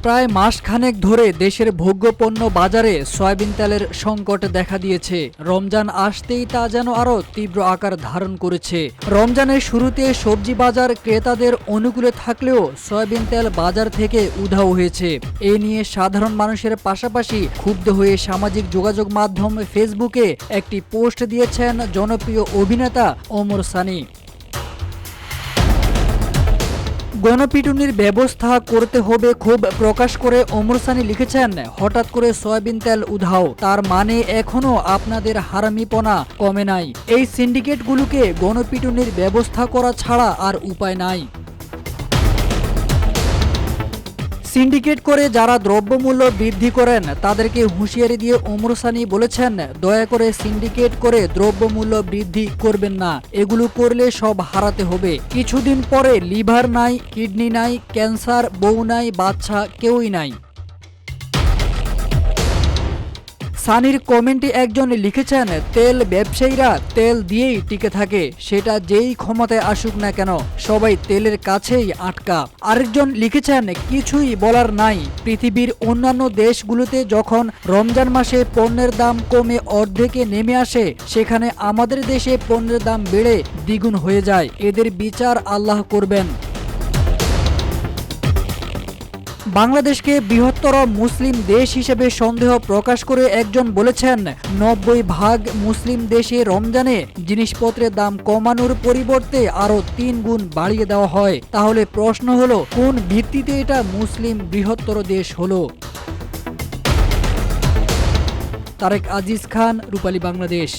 প্রায় মাসখানেক ধরে দেশের ভোগ্যপণ্য বাজারে সয়াবিন তেলের সংকট দেখা দিয়েছে। রমজান আসতেই তা যেন আরও তীব্র আকার ধারণ করেছে। রমজানের শুরুতে সবজি বাজার ক্রেতাদের অনুকূলে থাকলেও সয়াবিন তেল বাজার থেকে উধাও হয়েছে। এ নিয়ে সাধারণ মানুষের পাশাপাশি ক্ষুব্ধ হয়ে সামাজিক যোগাযোগ মাধ্যম ফেসবুকে একটি পোস্ট দিয়েছেন জনপ্রিয় অভিনেতা ওমর সানি। গণপিটুনির ব্যবস্থা করতে হবে ক্ষোভ প্রকাশ করে ওমর সানি লিখেছেন, হঠাৎ করে সয়াবিন তেল উধাও, তার মানে এখনো আপনাদের হারামিপনা কমে নাই। এই সিন্ডিকেটগুলোকে গণপিটুনির ব্যবস্থা করা ছাড়া আর উপায় নাই। সিন্ডিকেট করে যারা দ্রব্যমূল্য বৃদ্ধি করেন তাদেরকে হুঁশিয়ারি দিয়ে ওমর সানি বলেছেন, দয়া করে সিন্ডিকেট করে দ্রব্যমূল্য বৃদ্ধি করবেন না, এগুলো করলে সব হারাতে হবে। কিছুদিন পরে লিভার নাই, কিডনি নাই, ক্যান্সার, বউ নাই, বাচ্চা কেউই নাই। সানির কমেন্টে একজন লিখেছেন, তেল ব্যবসায়ীরা তেল দিয়েই টিকে থাকে, সেটা যেই ক্ষমতায় আসুক না কেন, সবাই তেলের কাছেই আটকা। আরেকজন লিখেছেন, কিছুই বলার নাই, পৃথিবীর অন্যান্য দেশগুলোতে যখন রমজান মাসে পণ্যের দাম কমে অর্ধেকে নেমে আসে, সেখানে আমাদের দেশে পণ্যের দাম বেড়ে দ্বিগুণ হয়ে যায়। এদের বিচার আল্লাহ করবেন। বাংলাদেশকে বৃহত্তর মুসলিম দেশ হিসেবে সন্দেহ প্রকাশ করে একজন বলেছেন, 90% মুসলিম দেশে রমজানে জিনিসপত্রের দাম কমানোর পরিবর্তে আরও 3 গুণ বাড়িয়ে দেওয়া হয়। তাহলে প্রশ্ন হলো, কোন ভিত্তিতে এটা মুসলিম বৃহত্তর দেশ হলো? তারেক আজিজ খান, রূপালী বাংলাদেশ।